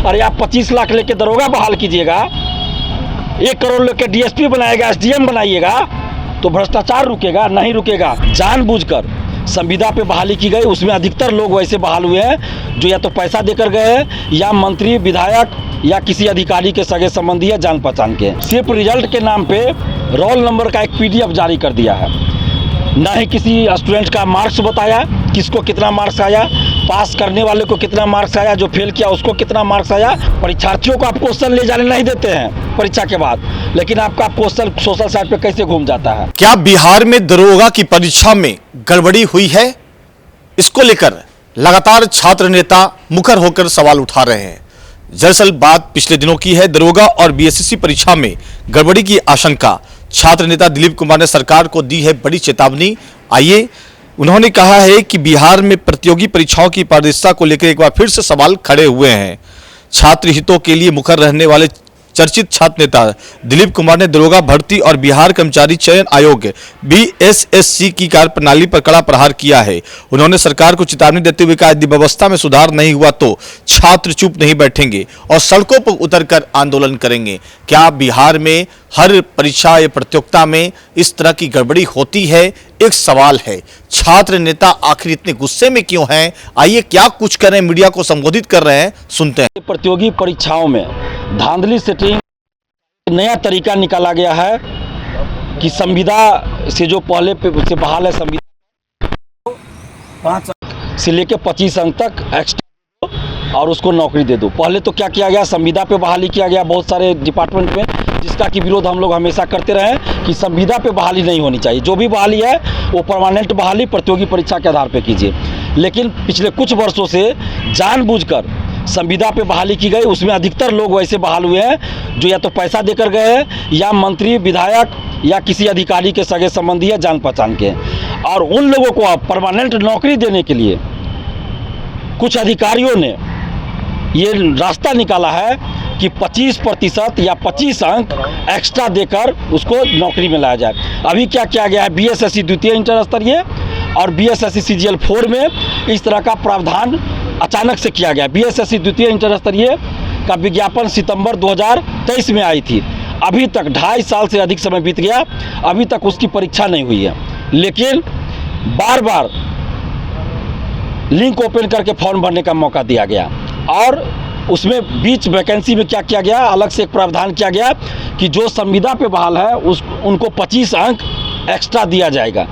अरे आप 25 लाख लेके दरोगा बहाल कीजिएगा, 1 करोड़ लेके डीएसपी बनाएगा, एसडीएम बनाइएगा, तो भ्रष्टाचार रुकेगा? नहीं रुकेगा। जानबूझकर संविदा पे बहाली की गई, उसमें अधिकतर लोग वैसे बहाल हुए हैं जो या तो पैसा देकर गए हैं या मंत्री विधायक या किसी अधिकारी के सगे संबंधी या जान पहचान के। सिर्फ रिजल्ट के नाम पे रोल नंबर का एक पीडीएफ जारी कर दिया है, ना ही किसी स्टूडेंट का मार्क्स बताया, किसको कितना मार्क्स आया, पास करने वाले को कितना मार्क्स आया, जो फेल किया उसको कितना मार्क्स आया। परीक्षार्थियों को आप क्वेश्चन ले जाने नहीं देते हैं परीक्षा के बाद, लेकिन आपका क्वेश्चन सोशल साइट पे कैसे घूम जाता है। क्या बिहार में दरोगा की परीक्षा में गड़बड़ी हुई है? इसको लेकर लगातार छात्र नेता मुखर होकर सवाल उठा रहे हैं। दरअसल बात पिछले दिनों की है। दरोगा और बीएसएससी परीक्षा में गड़बड़ी की आशंका छात्र नेता दिलीप कुमार ने सरकार को दी है बड़ी चेतावनी। आइए, उन्होंने कहा है कि बिहार में प्रतियोगी परीक्षाओं की पारदर्शिता को लेकर एक बार फिर से सवाल खड़े हुए हैं। छात्र हितों के लिए मुखर रहने वाले चर्चित छात्र नेता दिलीप कुमार ने दरोगा भर्ती और बिहार कर्मचारी चयन आयोग बीएसएससी की कार्यप्रणाली पर कड़ा प्रहार किया है। उन्होंने सरकार को चेतावनी देते हुए कहा, यदि व्यवस्था में सुधार नहीं हुआ तो छात्र चुप नहीं बैठेंगे और सड़कों पर उतरकर आंदोलन करेंगे। क्या बिहार में हर परीक्षा या प्रतियोगिता में इस तरह की गड़बड़ी होती है? एक सवाल है। छात्र नेता आखिर इतने गुस्से में क्यों हैं? आइए, क्या कुछ करें, मीडिया को संबोधित कर रहे हैं, सुनते हैं। प्रतियोगी परीक्षाओं में धांधली सेटिंग नया तरीका निकाला गया है कि संविदा से जो पहले से बहाल है, संविदा 5 अंक से लेकर 25 अंक तक एक्स्ट्रा और उसको नौकरी दे दो। पहले तो क्या किया गया, संविदा पे बहाली किया गया बहुत सारे डिपार्टमेंट में, जिसका कि विरोध हम लोग हमेशा करते रहे कि संविदा पे बहाली नहीं होनी चाहिए। जो भी बहाली है वो परमानेंट बहाली प्रतियोगी परीक्षा के आधार पे कीजिए। लेकिन पिछले कुछ वर्षों से जानबूझकर संविदा पे बहाली की गई, उसमें अधिकतर लोग वैसे बहाल हुए हैं जो या तो पैसा देकर गए हैं या मंत्री विधायक या किसी अधिकारी के सगे संबंधी या जान पहचान के। और उन लोगों को अब परमानेंट नौकरी देने के लिए कुछ अधिकारियों ने ये रास्ता निकाला है कि 25% या 25 अंक एक्स्ट्रा देकर उसको नौकरी में लाया जाए। अभी क्या किया गया है, बीएसएससी द्वितीय इंटर स्तरीय और बीएसएससी सीजीएल 4 में इस तरह का प्रावधान अचानक से किया गया। बीएसएससी द्वितीय इंटर स्तरीय का विज्ञापन सितंबर 2023 में आई थी। अभी तक 2.5 साल से अधिक समय बीत गया, अभी तक उसकी परीक्षा नहीं हुई है। लेकिन बार बार लिंक ओपन करके फॉर्म भरने का मौका दिया गया और उसमें बीच वैकेंसी में क्या किया गया, अलग से एक प्रावधान किया गया कि जो संविदा पे बहाल है उनको 25 अंक एक्स्ट्रा दिया जाएगा।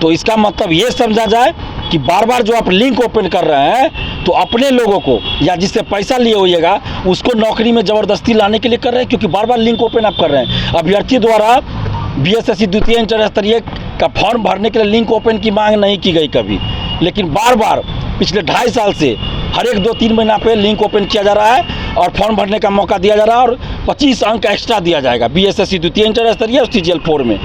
तो इसका मतलब ये समझा जाए कि बार बार जो आप लिंक ओपन कर रहे हैं तो अपने लोगों को या जिससे पैसा लिए होइएगा उसको नौकरी में ज़बरदस्ती लाने के लिए कर रहे हैं, क्योंकि बार बार लिंक ओपन आप कर रहे हैं। अभ्यर्थी द्वारा बीएसएससी द्वितीय इंटर स्तरीय का फॉर्म भरने के लिए लिंक ओपन की मांग नहीं की गई कभी, लेकिन बार बार पिछले 2.5 साल से हर एक 2-3 महीना पे लिंक ओपन किया जा रहा है और फॉर्म भरने का मौका दिया जा रहा है और 25 अंक एक्स्ट्रा दिया जाएगा बीएसएससी द्वितीय इंटर स्तरीय और सीजीएल 4 में।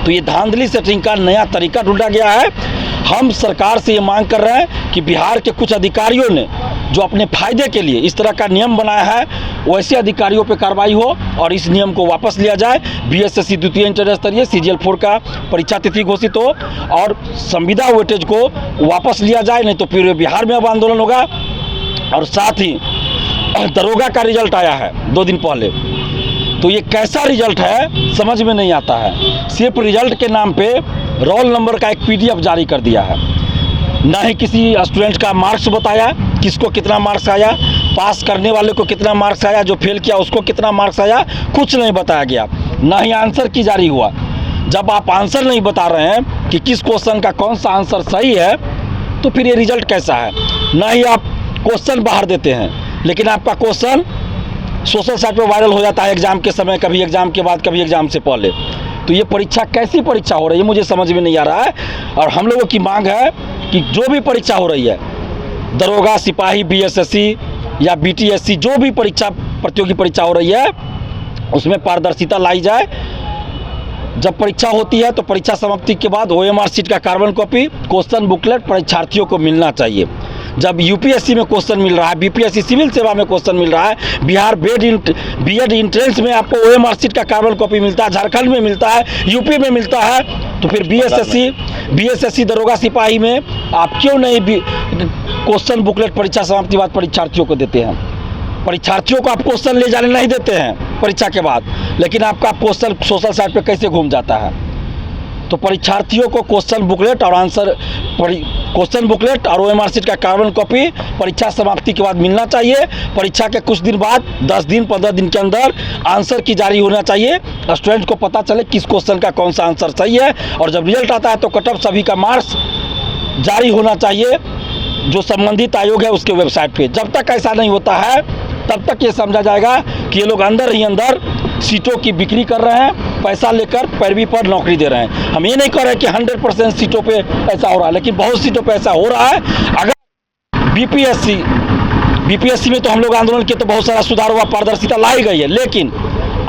तो ये धांधली सेटिंग का नया तरीका ढूंढा गया है। हम सरकार से ये मांग कर रहे हैं कि बिहार के कुछ अधिकारियों ने जो अपने फायदे के लिए इस तरह का नियम बनाया है, वैसे अधिकारियों पे कार्रवाई हो और इस नियम को वापस लिया जाए। बीएसएससी द्वितीय इंटर स्तरीय सीजीएल 4 का परीक्षा तिथि घोषित हो और संविदा वेटेज को वापस लिया जाए, नहीं तो पूरे बिहार में अब आंदोलन होगा। और साथ ही दरोगा का रिजल्ट आया है 2 दिन पहले, तो ये कैसा रिजल्ट है समझ में नहीं आता है। सिर्फ रिजल्ट के नाम पे रोल नंबर का एक पीडीएफ जारी कर दिया है, ना ही किसी स्टूडेंट का मार्क्स बताया, किसको कितना मार्क्स आया, पास करने वाले को कितना मार्क्स आया, जो फेल किया उसको कितना मार्क्स आया, कुछ नहीं बताया गया। ना ही आंसर की जारी हुआ। जब आप आंसर नहीं बता रहे हैं कि किस क्वेश्चन का कौन सा आंसर सही है, तो फिर ये रिजल्ट कैसा है। ना ही आप क्वेश्चन बाहर देते हैं, लेकिन आपका क्वेश्चन सोशल साइट पर वायरल हो जाता है एग्जाम के समय, कभी एग्जाम के बाद, कभी एग्जाम से पहले। तो ये परीक्षा कैसी परीक्षा हो रही है मुझे समझ में नहीं आ रहा है। और हम लोगों की मांग है कि जो भी परीक्षा हो रही है, दरोगा, सिपाही, बीएसएससी या बीटीएससी, जो भी परीक्षा प्रतियोगी परीक्षा हो रही है उसमें पारदर्शिता लाई जाए। जब परीक्षा होती है तो परीक्षा समाप्ति के बाद ओएमआर शीट का कार्बन कॉपी, क्वेश्चन बुकलेट परीक्षार्थियों को मिलना चाहिए। जब यूपीएससी में क्वेश्चन मिल रहा है, बीपीएससी सिविल सेवा में क्वेश्चन मिल रहा है, बिहार बीएड इंट्रेंस में आपको ओएमआर शीट का कार्बन कॉपी मिलता है, झारखंड में मिलता है, यूपी में मिलता है, तो फिर बीएसएससी दरोगा सिपाही में आप क्यों नहीं क्वेश्चन बुकलेट परीक्षा समाप्ति बाद परीक्षार्थियों को देते हैं। परीक्षार्थियों को आप क्वेश्चन ले जाने नहीं देते हैं परीक्षा के बाद, लेकिन आपका क्वेश्चन सोशल साइट पे कैसे घूम जाता है। तो परीक्षार्थियों को क्वेश्चन बुकलेट और क्वेश्चन बुकलेट और OMR शीट का कार्बन कॉपी परीक्षा समाप्ति के बाद मिलना चाहिए। परीक्षा के कुछ दिन बाद 10 दिन 15 दिन के अंदर आंसर की जारी होना चाहिए, स्टूडेंट को पता चले किस क्वेश्चन का कौन सा आंसर सही है। और जब रिजल्ट आता है तो कट ऑफ सभी का मार्क्स जारी होना चाहिए जो संबंधित आयोग है उसके वेबसाइट पे। जब तक ऐसा नहीं होता है तब तक ये समझा जाएगा कि ये लोग अंदर ही अंदर सीटों की बिक्री कर रहे हैं, पैसा लेकर पैरवी पर नौकरी दे रहे हैं। हम ये नहीं कह रहे कि 100% सीटों पे ऐसा हो रहा है, लेकिन बहुत सीटों पे ऐसा हो रहा है। अगर बीपीएससी में तो हम लोग आंदोलन के तो बहुत सारा सुधार हुआ, पारदर्शिता लाई गई है, लेकिन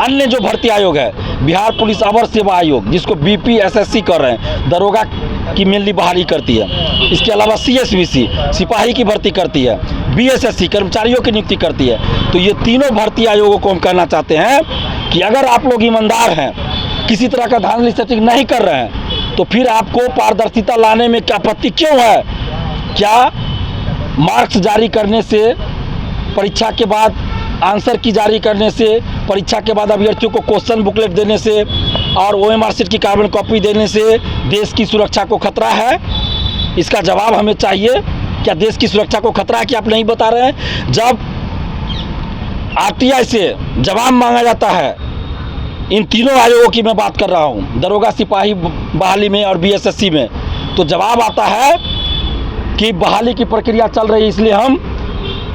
अन्य जो भर्ती आयोग है, बिहार पुलिस अवर सेवा आयोग जिसको BPSSC कर रहे हैं, दरोगा की मेनली बहाली करती है, इसके अलावा CSVC सिपाही की भर्ती करती है, BSSC कर्मचारियों की नियुक्ति करती है। तो ये तीनों भर्ती आयोगों को हम कहना चाहते हैं कि अगर आप लोग ईमानदार हैं, किसी तरह का धांधली सेटिंग नहीं कर रहे हैं, तो फिर आपको पारदर्शिता लाने में क्या आपत्ति क्यों है? क्या मार्क्स जारी करने से, परीक्षा के बाद आंसर की जारी करने से, परीक्षा के बाद अभ्यर्थियों को क्वेश्चन बुकलेट देने से और OMR शीट की कार्बन कॉपी देने से देश की सुरक्षा को खतरा है? इसका जवाब हमें चाहिए। क्या देश की सुरक्षा को खतरा है कि आप नहीं बता रहे हैं? जब RTI से जवाब मांगा जाता है, इन तीनों आयोगों की मैं बात कर रहा हूं, दरोगा सिपाही बहाली में और BSSC में, तो जवाब आता है कि बहाली की प्रक्रिया चल रही है इसलिए हम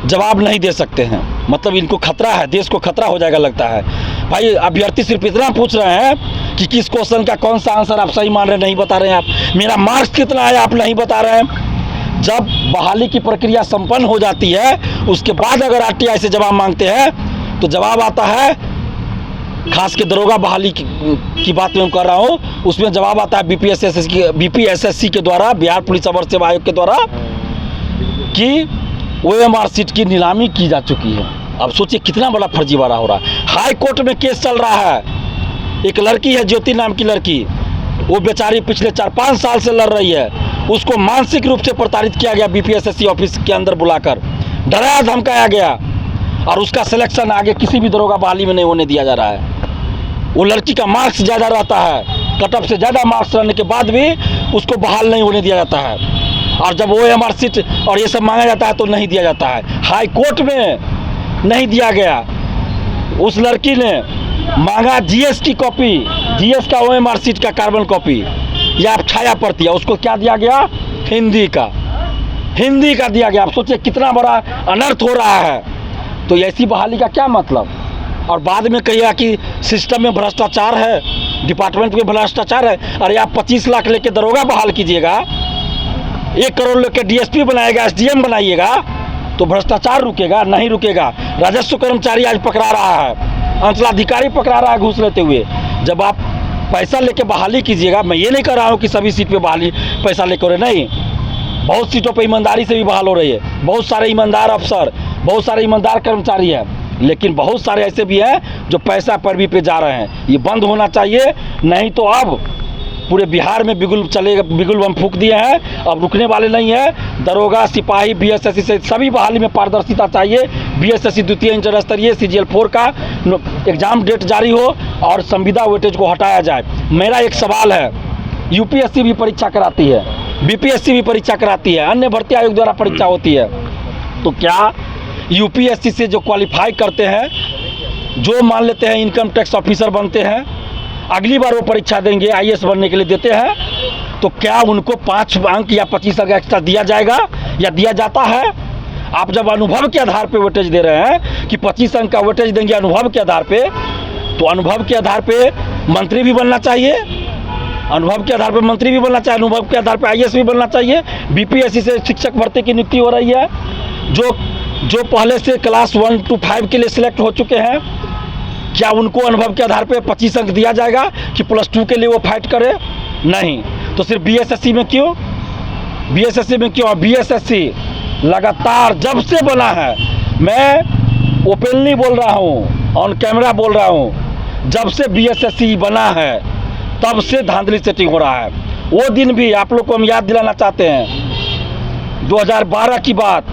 जवाब नहीं दे सकते हैं। मतलब इनको खतरा है, देश को खतरा हो जाएगा लगता है। भाई अभ्यर्थी सिर्फ इतना पूछ रहे हैं कि किस क्वेश्चन का कौन सा आंसर आप सही मान रहे हैं, नहीं बता रहे हैं आप। मेरा मार्क्स कितना है आप नहीं बता रहे हैं। जब बहाली की प्रक्रिया संपन्न हो जाती है उसके बाद अगर RTI से जवाब मांगते हैं तो जवाब आता है, खास के दरोगा बहाली की बात मैं कर रहा हूँ, उसमें जवाब आता है BPSSC के द्वारा, बिहार पुलिस अवर सेवा आयोग के द्वारा, कि OMR शीट की नीलामी की जा चुकी है। अब सोचिए कितना बड़ा फर्जीवाड़ा हो रहा है। हाई कोर्ट में केस चल रहा है, एक लड़की है ज्योति नाम की लड़की, वो बेचारी पिछले 4-5 साल से लड़ रही है, उसको मानसिक रूप से प्रताड़ित किया गया BPSSC ऑफिस के अंदर बुलाकर, डराया धमकाया गया और उसका सिलेक्शन आगे किसी भी दरोगा बहाली में नहीं होने दिया जा रहा है। वो लड़की का मार्क्स ज़्यादा रहता है, कट ऑफ से ज़्यादा मार्क्स रहने के बाद भी उसको बहाल नहीं होने दिया जाता है, और जब OMR शीट और ये सब मांगा जाता है तो नहीं दिया जाता है। हाई कोर्ट में नहीं दिया गया, उस लड़की ने मांगा GS की कॉपी, GS का OMR शीट का कार्बन कॉपी या छाया प्रति, उसको क्या दिया गया? हिंदी का दिया गया। आप सोचिए कितना बड़ा अनर्थ हो रहा है। तो ऐसी बहाली का क्या मतलब? और बाद में कहिएगा कि सिस्टम में भ्रष्टाचार है, डिपार्टमेंट में भ्रष्टाचार है। अरे आप 25 लाख लेके दरोगा बहाल कीजिएगा, 1 करोड़ लेके DSP बनाएगा, SDM बनाइएगा, तो भ्रष्टाचार रुकेगा? नहीं रुकेगा। राजस्व कर्मचारी आज पकड़ा रहा है, अंचलाधिकारी पकड़ा रहा है घूस लेते हुए। जब आप पैसा लेके बहाली कीजिएगा, मैं ये नहीं कह रहा हूँ कि सभी सीट पे बहाली पैसा लेके हो रहे, नहीं, बहुत सीटों पे ईमानदारी से भी बहाल हो रही है, बहुत सारे ईमानदार अफसर, बहुत सारे ईमानदार कर्मचारी हैं, लेकिन बहुत सारे ऐसे भी हैं जो पैसा पैरवी पे जा रहे हैं। ये बंद होना चाहिए, नहीं तो अब पूरे बिहार में बिगुल चलेगा, बिगुल हम फूंक दिए हैं, अब रुकने वाले नहीं है। दरोगा सिपाही BSSC से सभी बहाली में पारदर्शिता चाहिए। BSSC द्वितीय इंटर स्तरीय CGL 4 का एग्जाम डेट जारी हो और संविदा वेटेज को हटाया जाए। मेरा एक सवाल है, UPSC भी परीक्षा कराती है, BPSC भी परीक्षा कराती है, अन्य भर्ती आयोग द्वारा परीक्षा होती है, तो क्या UPSC से जो क्वालिफाई करते हैं, जो मान लेते हैं इनकम टैक्स ऑफिसर बनते हैं, अगली बार वो परीक्षा देंगे IAS बनने के लिए देते हैं, तो क्या उनको 5 अंक या 25 अंक एक्स्ट्रा दिया जाएगा या दिया जाता है? आप जब अनुभव के आधार पे वेटेज दे रहे हैं कि 25 अंक का वेटेज देंगे अनुभव के आधार पे, तो अनुभव के आधार पे मंत्री भी बनना चाहिए, अनुभव के आधार पे मंत्री भी बनना चाहिए, अनुभव के आधार पे IAS भी बनना चाहिए। BPSC से शिक्षक भर्ती की नियुक्ति हो रही है, जो पहले से क्लास 1 to 5 के लिए सिलेक्ट हो चुके हैं, क्या उनको अनुभव के आधार पे 25 अंक दिया जाएगा कि +2 के लिए वो फाइट करे? नहीं। तो सिर्फ BSSC में क्यों? BSSC लगातार जब से बना है, मैं ओपनली बोल रहा हूँ, ऑन कैमरा बोल रहा हूँ, जब से BSSC बना है तब से धांधली सेटिंग हो रहा है। वो दिन भी आप लोग को हम याद दिलाना चाहते हैं, 2012 की बात,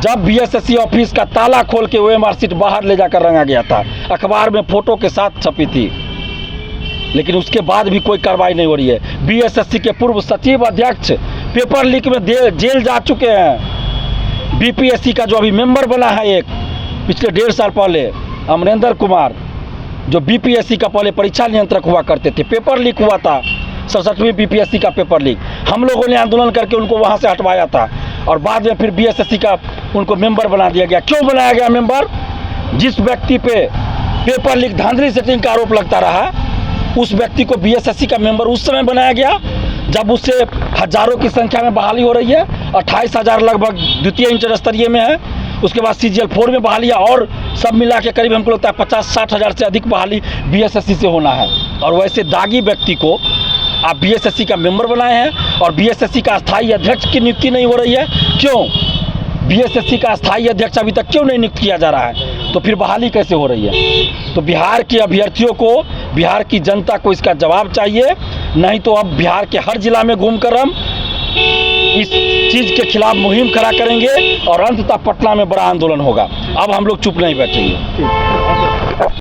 जब बीएसएससी ऑफिस का ताला खोल के ओएमआर शीट बाहर ले जाकर रंगा गया था, अखबार में फोटो के साथ छपी थी, लेकिन उसके बाद भी कोई कार्रवाई नहीं हो रही है। बीएसएससी के पूर्व सचिव अध्यक्ष पेपर लीक में जेल जा चुके हैं। बीपीएससी का जो अभी मेंबर बना है एक पिछले 1.5 साल पहले, अमरेंद्र कुमार, जो बीपीएससी का पहले परीक्षा नियंत्रक हुआ करते थे, पेपर लीक हुआ था 67वीं बीपीएससी का पेपर लीक। हम लोगों ने आंदोलन करके उनको वहाँ से हटवाया था और बाद में फिर बीएसएससी का उनको मेंबर बना दिया गया। क्यों बनाया गया मेंबर? जिस व्यक्ति पे पेपर लीक धांधली सेटिंग का आरोप लगता रहा, उस व्यक्ति को बीएसएससी का मेंबर उस समय बनाया गया जब उससे हजारों की संख्या में बहाली हो रही है। 28,000 लगभग द्वितीय इंटर स्तरीय में है, उसके बाद CGL 4 में बहाली है और सब मिला के करीब हमको लगता है 50-60 हज़ार से अधिक बहाली बीएसएससी से होना है। और वैसे दागी व्यक्ति को आप बीएसएससी का मेंबर बनाए हैं और बीएसएससी का अस्थायी अध्यक्ष की नियुक्ति नहीं हो रही है। क्यों? बीएसएससी का अस्थायी अध्यक्ष अभी तक क्यों नहीं नियुक्त किया जा रहा है? तो फिर बहाली कैसे हो रही है? तो बिहार के अभ्यर्थियों को, बिहार की जनता को इसका जवाब चाहिए, नहीं तो अब बिहार के हर जिला में घूमकर हम इस चीज़ के खिलाफ मुहिम खड़ा करेंगे और अंततः पटना में बड़ा आंदोलन होगा। अब हम लोग चुप नहीं बैठेंगे।